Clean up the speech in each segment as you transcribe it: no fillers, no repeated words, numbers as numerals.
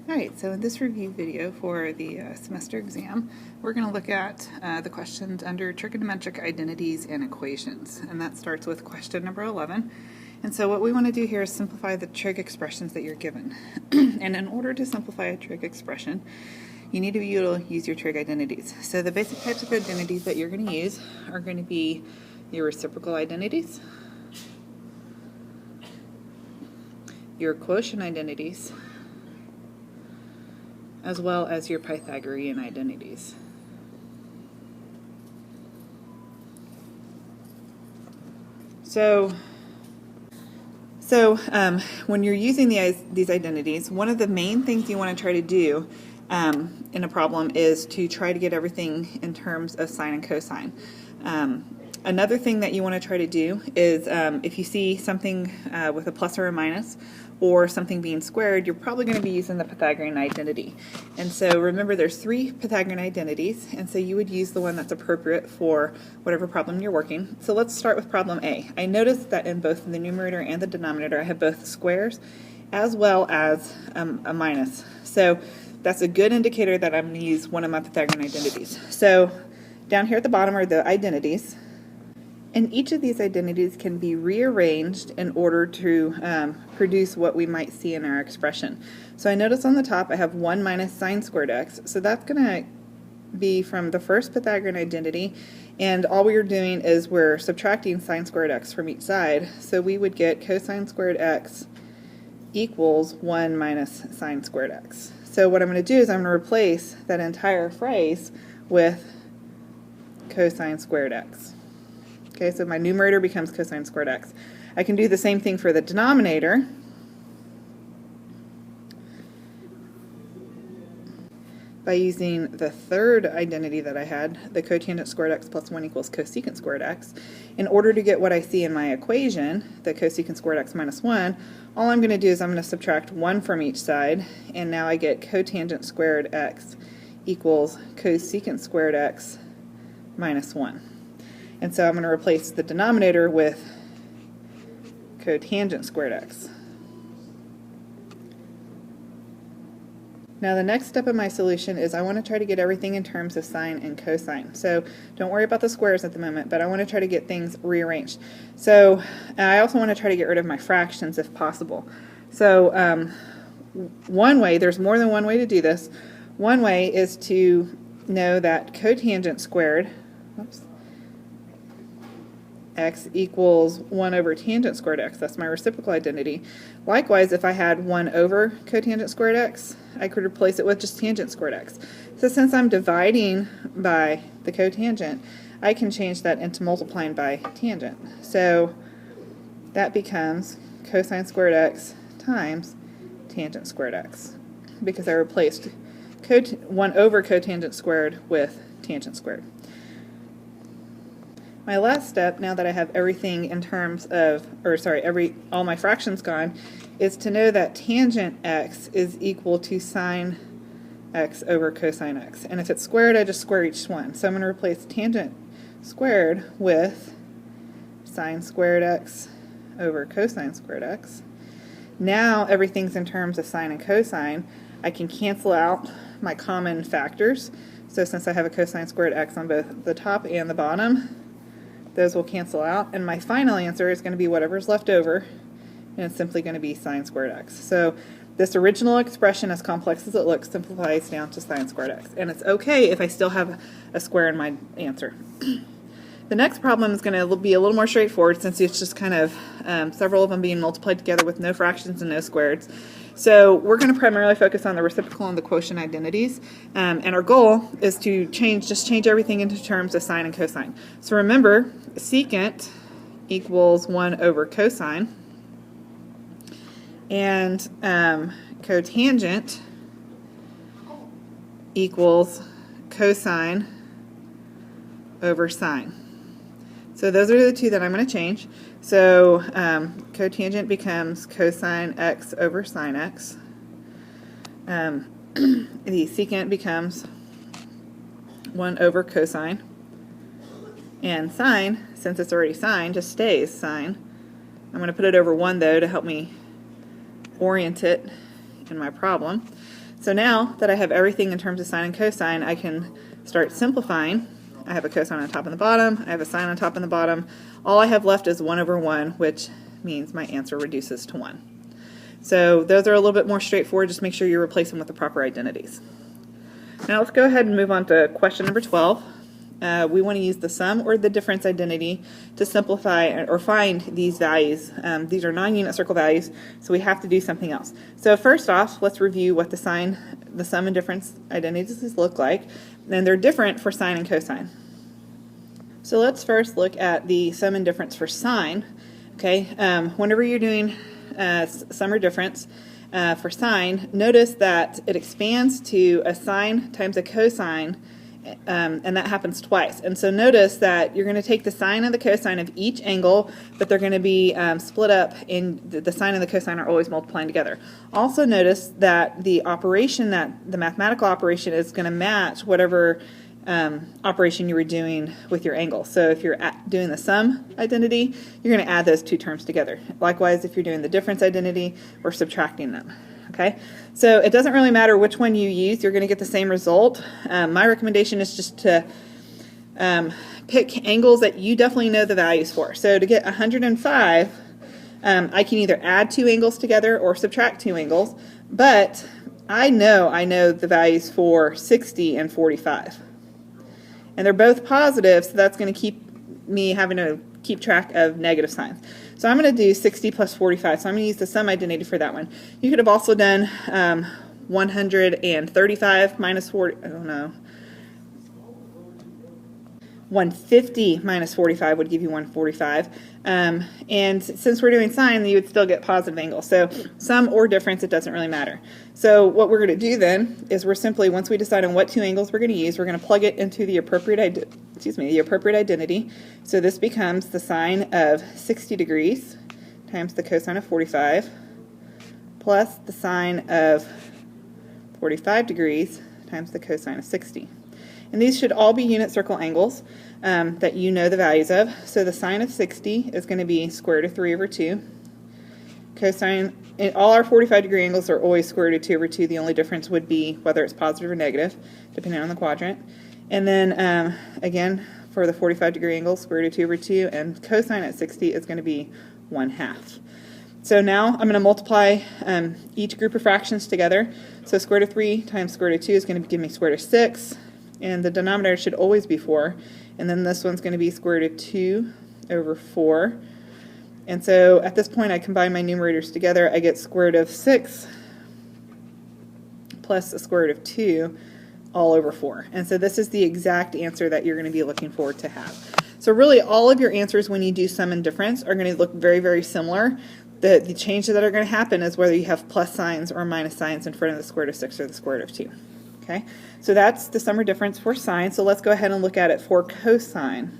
Alright, so in this review video for the semester exam, we're going to look at the questions under trigonometric identities and equations. And that starts with question number 11. And so what we want to do here is simplify the trig expressions that you're given. And in order to simplify a trig expression, you need to be able to use your trig identities. So the basic types of identities that you're going to use are going to be your reciprocal identities, your quotient identities, as well as your Pythagorean identities. So when you're using these identities, one of the main things you want to try to do in a problem is to try to get everything in terms of sine and cosine. Another thing that you want to try to do is if you see something with a plus or a minus, or something being squared, you're probably going to be using the Pythagorean identity. And so remember, there's 3 Pythagorean identities, and so you would use the one that's appropriate for whatever problem you're working. So let's start with problem A. I noticed that in both the numerator and the denominator I have both squares as well as a minus. So that's a good indicator that I'm going to use one of my Pythagorean identities. So down here at the bottom are the identities. And each of these identities can be rearranged in order to produce what we might see in our expression. So I notice on the top I have 1 minus sine squared x. So that's going to be from the first Pythagorean identity. And all we're doing is we're subtracting sine squared x from each side. So we would get cosine squared x equals 1 minus sine squared x. So what I'm going to do is I'm going to replace that entire phrase with cosine squared x. Okay, so my numerator becomes cosine squared x. I can do the same thing for the denominator. By using the third identity that I had, the cotangent squared x plus 1 equals cosecant squared x. In order to get what I see in my equation, the cosecant squared x minus 1, all I'm going to do is I'm going to subtract 1 from each side, and now I get cotangent squared x equals cosecant squared x minus 1. And so I'm going to replace the denominator with cotangent squared x. Now the next step in my solution is I want to try to get everything in terms of sine and cosine. So don't worry about the squares at the moment, but I want to try to get things rearranged. So I also want to try to get rid of my fractions if possible. So one way, there's more than one way to do this. One way is to know that cotangent squared, x equals 1 over tangent squared x. That's my reciprocal identity. Likewise, if I had 1 over cotangent squared x, I could replace it with just tangent squared x. So since I'm dividing by the cotangent, I can change that into multiplying by tangent. So that becomes cosine squared x times tangent squared x, because I replaced 1 over cotangent squared with tangent squared. My last step, now that I have everything in terms of, all my fractions gone, is to know that tangent x is equal to sine x over cosine x. And if it's squared, I just square each one. So I'm going to replace tangent squared with sine squared x over cosine squared x. Now everything's in terms of sine and cosine. I can cancel out my common factors. So since I have a cosine squared x on both the top and the bottom, those will cancel out, and my final answer is going to be whatever's left over, and it's simply going to be sine squared x. So this original expression, as complex as it looks, simplifies down to sine squared x. And it's okay if I still have a square in my answer. The next problem is going to be a little more straightforward, since it's just kind of several of them being multiplied together with no fractions and no squareds. So we're going to primarily focus on the reciprocal and the quotient identities, and our goal is to just change everything into terms of sine and cosine. So remember, secant equals 1 over cosine, and cotangent equals cosine over sine. So those are the two that I'm going to change. So cotangent becomes cosine x over sine x. The secant becomes 1 over cosine. And sine, since it's already sine, just stays sine. I'm going to put it over 1 though to help me orient it in my problem. So now that I have everything in terms of sine and cosine, I can start simplifying. I have a cosine on top and the bottom, I have a sine on top and the bottom. All I have left is 1 over 1, which means my answer reduces to 1. So those are a little bit more straightforward. Just make sure you replace them with the proper identities. Now let's go ahead and move on to question number 12. We want to use the sum or the difference identity to simplify or find these values. These are non-unit circle values, so we have to do something else. So first off, let's review what the sum and difference identities look like. And they're different for sine and cosine. So let's first look at the sum and difference for sine. Okay, whenever you're doing sum or difference for sine, notice that it expands to a sine times a cosine, and that happens twice. And so notice that you're going to take the sine and the cosine of each angle, but they're going to be split up, and the sine and the cosine are always multiplying together. Also notice that the mathematical operation is going to match whatever operation you were doing with your angle. So if you're doing the sum identity, you're going to add those two terms together. Likewise, if you're doing the difference identity, we're subtracting them. Okay, so it doesn't really matter which one you use, you're going to get the same result. My recommendation is just to pick angles that you definitely know the values for. So to get 105, I can either add two angles together or subtract two angles, but I know the values for 60 and 45. And they're both positive, so that's going to keep me having to keep track of negative signs. So I'm going to do 60 plus 45, so I'm going to use the sum identity for that one. You could have also done 135 minus 40, I don't know. 150 minus 45 would give you 145. And since we're doing sine, you would still get positive angles. So sum or difference, it doesn't really matter. So what we're going to do then is we're simply, once we decide on what two angles we're going to use, we're going to plug it into the appropriate identity. So this becomes the sine of 60 degrees times the cosine of 45 plus the sine of 45 degrees times the cosine of 60. And these should all be unit circle angles that you know the values of. So the sine of 60 is going to be square root of 3 over 2. Cosine, all our 45 degree angles are always square root of 2 over 2. The only difference would be whether it's positive or negative, depending on the quadrant. And then again, for the 45 degree angle, square root of 2 over 2, and cosine at 60 is going to be 1/2. So now I'm going to multiply each group of fractions together. So square root of 3 times square root of 2 is going to give me square root of 6. And the denominator should always be 4. And then this one's going to be square root of 2 over 4. And so at this point I combine my numerators together. I get square root of 6 plus the square root of 2 all over 4. And so this is the exact answer that you're going to be looking for to have. So really all of your answers when you do sum and difference are going to look very, very similar. The changes that are going to happen is whether you have plus signs or minus signs in front of the square root of 6 or the square root of 2. Okay, so that's the sum or difference for sine. So let's go ahead and look at it for cosine.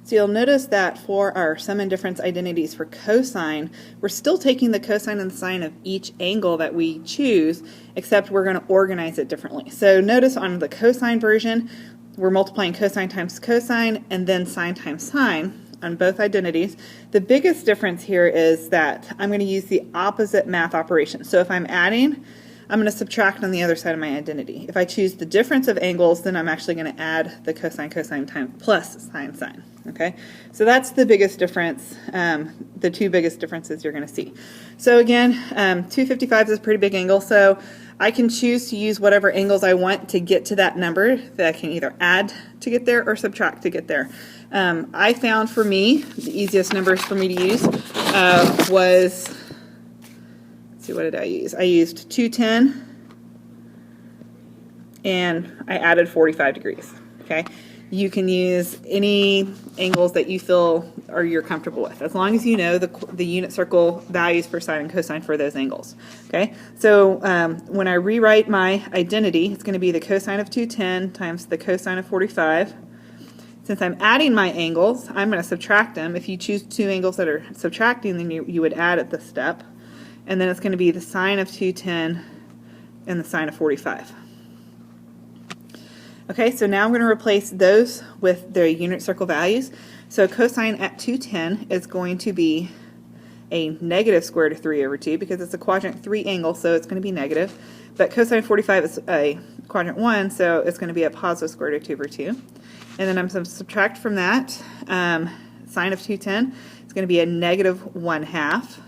So you'll notice that for our sum and difference identities for cosine, we're still taking the cosine and the sine of each angle that we choose, except we're going to organize it differently. So notice on the cosine version, we're multiplying cosine times cosine and then sine times sine on both identities. The biggest difference here is that I'm going to use the opposite math operation. So if I'm adding, I'm going to subtract on the other side of my identity. If I choose the difference of angles, then I'm actually going to add the cosine times plus sine sine. Okay, so that's the biggest difference, the two biggest differences you're going to see. So again, 255 is a pretty big angle, so I can choose to use whatever angles I want to get to that number that I can either add to get there or subtract to get there. I found for me, the easiest numbers for me to use was, let's see, what did I use? I used 210 and I added 45 degrees. Okay, you can use any angles that you feel or you're comfortable with, as long as you know the unit circle values for sine and cosine for those angles. Okay, so when I rewrite my identity, it's going to be the cosine of 210 times the cosine of 45. Since I'm adding my angles, I'm going to subtract them. If you choose two angles that are subtracting, then you would add at this step. And then it's going to be the sine of 210 and the sine of 45. Okay, so now I'm going to replace those with their unit circle values. So cosine at 210 is going to be a negative square root of 3 over 2 because it's a quadrant 3 angle, so it's going to be negative. But cosine 45 is a quadrant 1, so it's going to be a positive square root of 2 over 2. And then I'm going to subtract from that sine of 210 is going to be a negative 1/2.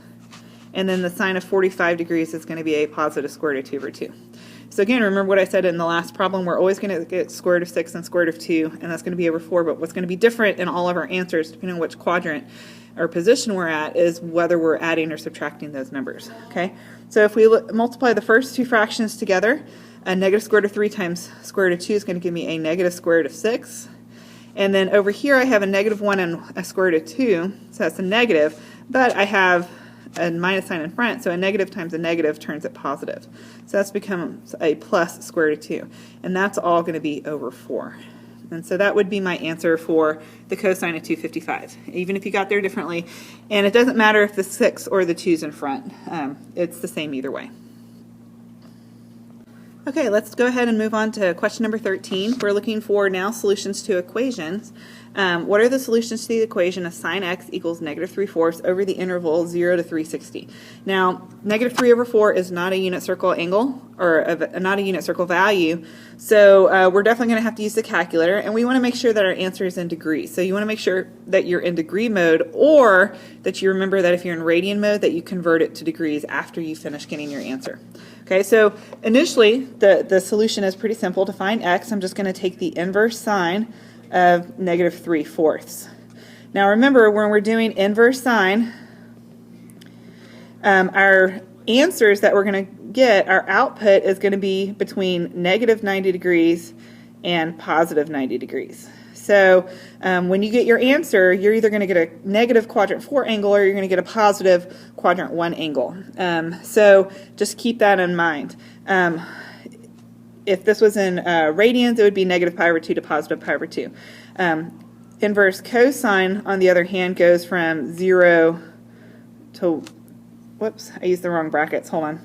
And then the sine of 45 degrees is going to be a positive square root of 2 over 2. So again, remember what I said in the last problem, we're always going to get square root of 6 and square root of 2, and that's going to be over 4, but what's going to be different in all of our answers, depending on which quadrant or position we're at, is whether we're adding or subtracting those numbers. Okay, so if we multiply the first two fractions together, a negative square root of 3 times square root of 2 is going to give me a negative square root of 6. And then over here I have a negative 1 and a square root of 2, so that's a negative, but I have a minus sign in front, so a negative times a negative turns it positive. So that's becomes a plus square root of 2. And that's all going to be over 4. And so that would be my answer for the cosine of 255, even if you got there differently. And it doesn't matter if the 6 or the 2's in front. It's the same either way. Okay, let's go ahead and move on to question number 13. We're looking for now solutions to equations. What are the solutions to the equation of sine x equals negative 3/4 over the interval 0 to 360? Now, negative 3 over 4 is not a unit circle angle, or not a unit circle value, so we're definitely going to have to use the calculator, and we want to make sure that our answer is in degrees. So you want to make sure that you're in degree mode, or that you remember that if you're in radian mode, that you convert it to degrees after you finish getting your answer. Okay, so initially, the solution is pretty simple. To find x, I'm just going to take the inverse sine of negative 3/4. Now remember, when we're doing inverse sine, our answers that we're going to get, our output is going to be between negative 90 degrees and positive 90 degrees. So when you get your answer, you're either going to get a negative quadrant 4 angle or you're going to get a positive quadrant 1 angle. So just keep that in mind. If this was in radians, it would be negative pi over 2 to positive pi over 2. Inverse cosine, on the other hand, goes from 0 to, whoops, I used the wrong brackets, hold on.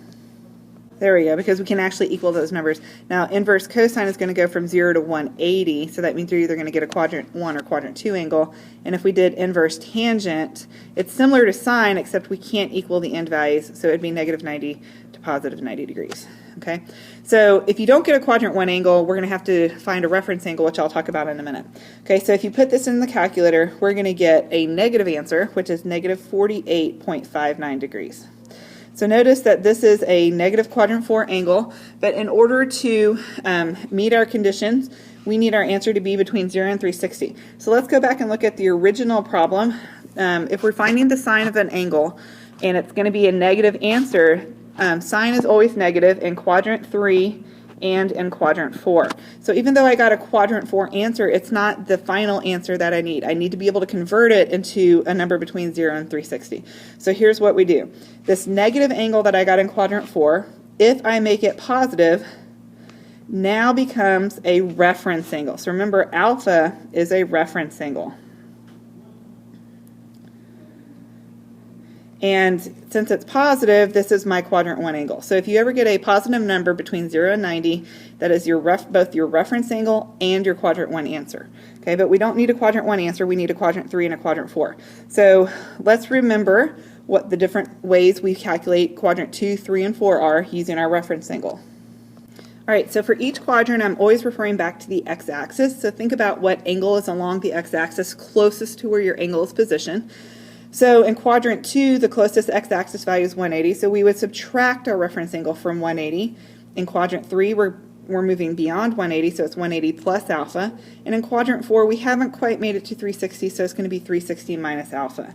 There we go, because we can actually equal those numbers. Now, inverse cosine is going to go from 0 to 180, so that means you're either going to get a quadrant 1 or quadrant 2 angle. And if we did inverse tangent, it's similar to sine, except we can't equal the end values, so it would be negative 90 to positive 90 degrees. Okay, so if you don't get a quadrant 1 angle, we're going to have to find a reference angle, which I'll talk about in a minute. Okay, so if you put this in the calculator, we're going to get a negative answer, which is negative 48.59 degrees. So notice that this is a negative quadrant 4 angle, but in order to meet our conditions, we need our answer to be between 0 and 360. So let's go back and look at the original problem. If we're finding the sine of an angle, and it's going to be a negative answer, sine is always negative in quadrant 3 and in quadrant 4. So even though I got a quadrant 4 answer, it's not the final answer that I need. I need to be able to convert it into a number between 0 and 360. So here's what we do. This negative angle that I got in quadrant 4, if I make it positive, now becomes a reference angle. So remember, alpha is a reference angle. And since it's positive, this is my quadrant 1 angle. So if you ever get a positive number between 0 and 90, that is your both your reference angle and your quadrant 1 answer. Okay, but we don't need a quadrant 1 answer, we need a quadrant 3 and a quadrant 4. So let's remember what the different ways we calculate quadrant 2, 3, and 4 are using our reference angle. All right, so for each quadrant, I'm always referring back to the x-axis. So think about what angle is along the x-axis closest to where your angle is positioned. So in quadrant 2, the closest x-axis value is 180, so we would subtract our reference angle from 180. In quadrant 3, we're moving beyond 180, so it's 180 plus alpha. And in quadrant 4, we haven't quite made it to 360, so it's going to be 360 minus alpha.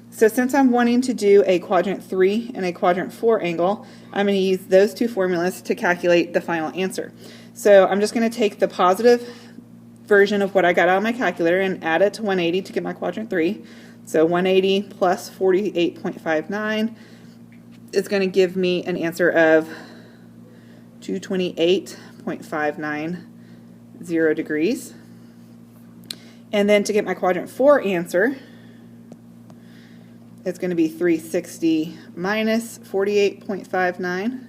So since I'm wanting to do a quadrant 3 and a quadrant 4 angle, I'm going to use those two formulas to calculate the final answer. So I'm just going to take the positive version of what I got out of my calculator and add it to 180 to get my quadrant 3. So 180 plus 48.59 is going to give me an answer of 228.590 degrees. And then to get my quadrant 4 answer, it's going to be 360 minus 48.59,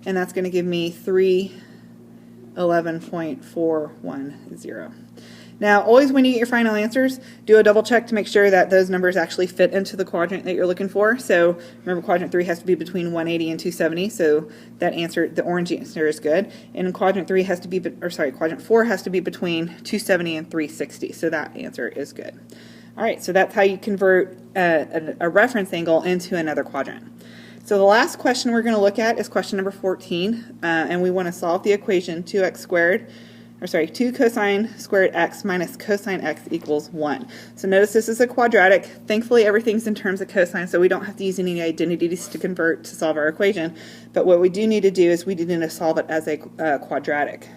and that's going to give me 311.410. Now, always when you get your final answers, do a double check to make sure that those numbers actually fit into the quadrant that you're looking for. So remember, quadrant 3 has to be between 180 and 270, so that answer, the orange answer, is good. And quadrant 3 has to be, quadrant 4 has to be between 270 and 360, so that answer is good. All right, so that's how you convert a reference angle into another quadrant. So the last question we're going to look at is question number 14, and we want to solve the equation 2 cosine squared x minus cosine x equals 1. So notice this is a quadratic. Thankfully, everything's in terms of cosine, so we don't have to use any identities to convert to solve our equation. But what we do need to do is we need to solve it as a quadratic.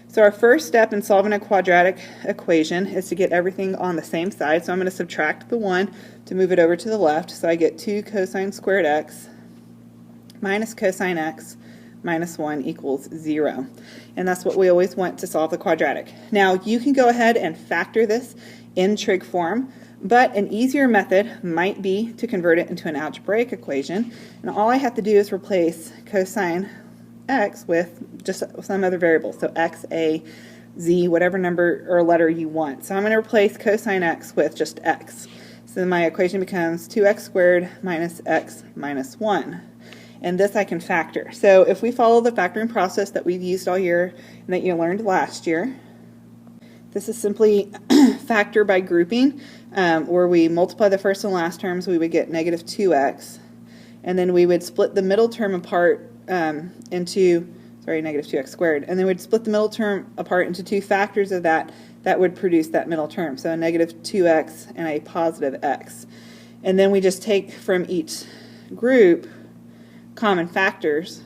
So our first step in solving a quadratic equation is to get everything on the same side. So I'm going to subtract the 1 to move it over to the left. So I get 2 cosine squared x minus cosine x minus 1 equals 0. And that's what we always want to solve the quadratic. Now, you can go ahead and factor this in trig form, but an easier method might be to convert it into an algebraic equation. And all I have to do is replace cosine x with just some other variable. So x, a, z, whatever number or letter you want. So I'm going to replace cosine x with just x. So my equation becomes 2x squared minus x minus 1. And this I can factor. So if we follow the factoring process that we've used all year and that you learned last year, this is simply factor by grouping, where we multiply the first and last terms, we would get negative 2x, and then we would split the middle term apart into negative 2x squared, and then we'd split the middle term apart into two factors of that would produce that middle term, so a negative 2x and a positive x. And then we just take from each group common factors,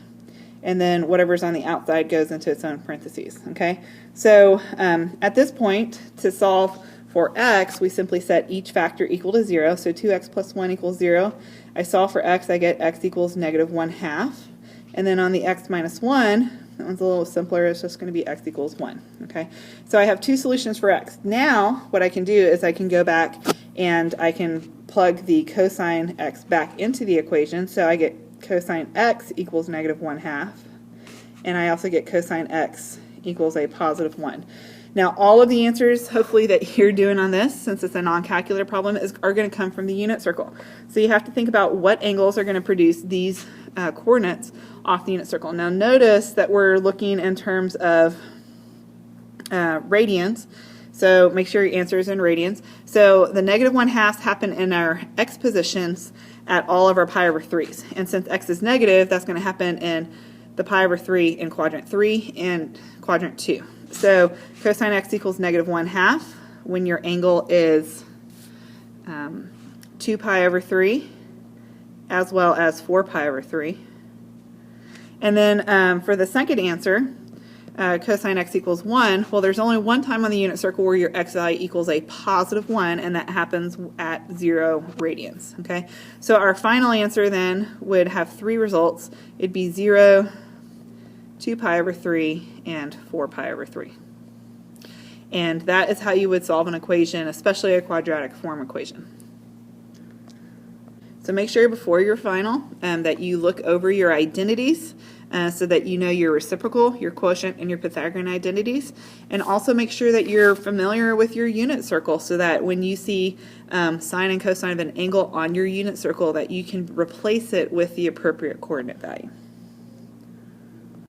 and then whatever's on the outside goes into its own parentheses. Okay, so at this point, to solve for x, we simply set each factor equal to 0, so 2x plus 1 equals 0. I solve for x, I get x equals negative 1/2, and then on the x minus 1, that one's a little simpler, it's just going to be x equals 1. Okay, so I have two solutions for x. Now what I can do is I can go back and I can plug the cosine x back into the equation, so I get cosine x equals negative 1/2, and I also get cosine x equals a positive 1. Now all of the answers, hopefully, that you're doing on this, since it's a non-calculator problem, are going to come from the unit circle. So you have to think about what angles are going to produce these coordinates off the unit circle. Now notice that we're looking in terms of radians, so make sure your answer is in radians. So the negative 1/2 happen in our x positions at all of our pi over 3's. And since x is negative, that's going to happen in the pi over 3 in quadrant 3 and quadrant 2. So cosine x equals negative 1/2 when your angle is 2 pi over 3 as well as 4 pi over 3. And then for the second answer, cosine x equals 1, well, there's only one time on the unit circle where your xi equals a positive 1, and that happens at 0 radians. Okay, so our final answer then would have three results. It'd be 0, 2 pi over 3, and 4 pi over 3. And that is how you would solve an equation, especially a quadratic form equation. So make sure before your final that you look over your identities so that you know your reciprocal, your quotient, and your Pythagorean identities. And also make sure that you're familiar with your unit circle so that when you see sine and cosine of an angle on your unit circle that you can replace it with the appropriate coordinate value.